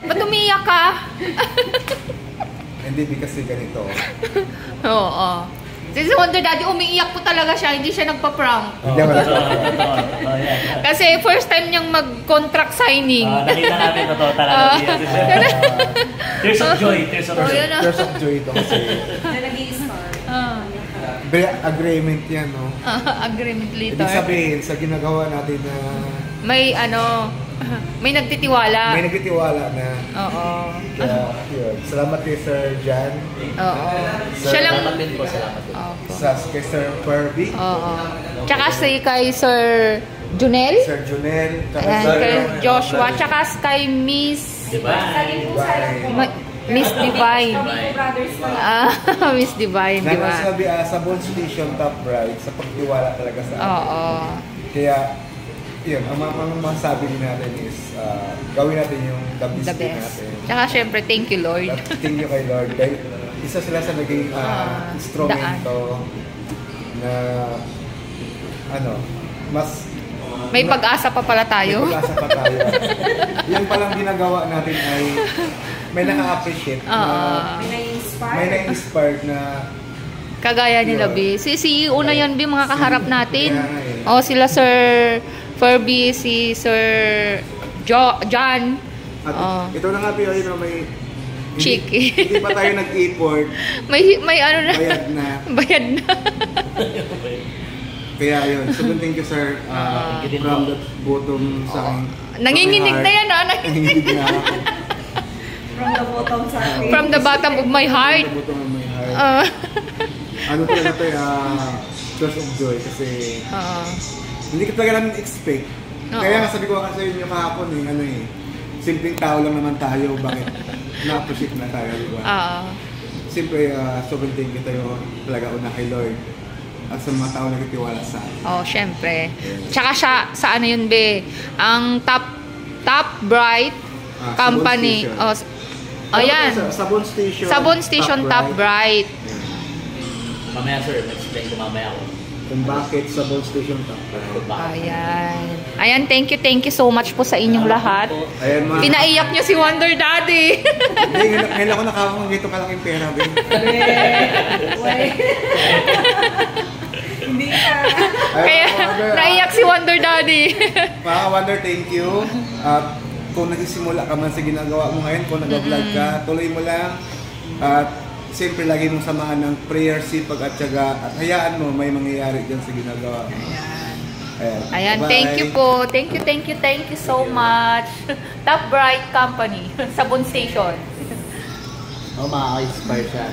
Ba't umiyak ka? Hindi, kasi ganito. Oo. Si Wonder Daddy, umiiyak po talaga siya, hindi siya nagpa-prank. Hindi ako Kasi first time niyang mag-contract signing. Nakita natin totoo talaga. Tears of joy. Tears of joy. Tears of joy ito kasi. Nag-i-start. Agreement yan, no? Agreement later. Ibig sabihin, sa ginagawa natin na... May may nagtitiwala. May nagtitiwala na. Oo. Kaya, yun. Salamat kay Sir Jan. Oo. Sir, Siya lang. Salamat din po, salamat din. Kay Sir Furby. Oo. Tsaka kay Sir Junel. Sir Junel. Kay Joshua. Tsaka kay Miss Miss Divine. Miss Divine, di ba? Sabi sa Bone Station Top Right, sa pagtiwala talaga sa atin. Oo. Kaya, yun, ang masasabi din natin is gawin natin yung the best natin. Tsaka syempre, thank you Lord. Thank you kay Lord. Dahil isa sila sa naging instrumento na mas may pag-asa pa pala tayo. May pag-asa pa tayo. Yung palang ginagawa natin ay may naka-appreciate may na-inspired na kagaya nila, B. Si una yan, B, mga kaharap natin. Sila Sir Furby, si Sir John. At ito na nga, Pio, may Chicky. Hindi pa tayo nag-import. may ano na. Bayad na. Bayad na. Kaya yun. So, thank you, sir. From the bottom sa akin. Nanginginig na yan, Nanginginig na ako. From the bottom sa akin. From the bottom of my heart. From the bottom of my heart. Ano talaga ito, source of joy. Kasi hindi ko talaga namin expect. Kaya nga sabi ko kasi sa inyo kahapon, simpleng tao lang naman tayo. Bakit na-appreciate na tayo, di ba? Siyempre, sobrang thank you tayo talaga una kay Lord. At sa mga tao na nagtitiwala sa akin. Siyempre. Tsaka siya, sa ano yun, be? Ang Top Bright Company. Ayan. Sabon Station. Sabon Station Top Bright. Mamaya, sir, mag-explain ko mamaya ako. Kung bakit Sabon Station Top Bright. Ayan, thank you so much po sa inyong lahat. Ayan, pinaiyak niyo si Wonder Daddy. Hindi, ngayon ako nakakangito kalaking pera, be. Hindi ka. Kaya, naiyak si Wonder Daddy. Mga Wonder, thank you. At kung nagsisimula ka man sa ginagawa mo ngayon, kung nag-vlog ka, tuloy mo lang. At siyempre, lagi mong samahan ng prayer, sipag at tiyaga. At hayaan mo, may mangyayari dyan sa ginagawa mo. Ayan, thank you po. Thank you so much. Top Bright Company, Sabon Station. Makaka-inspire siya.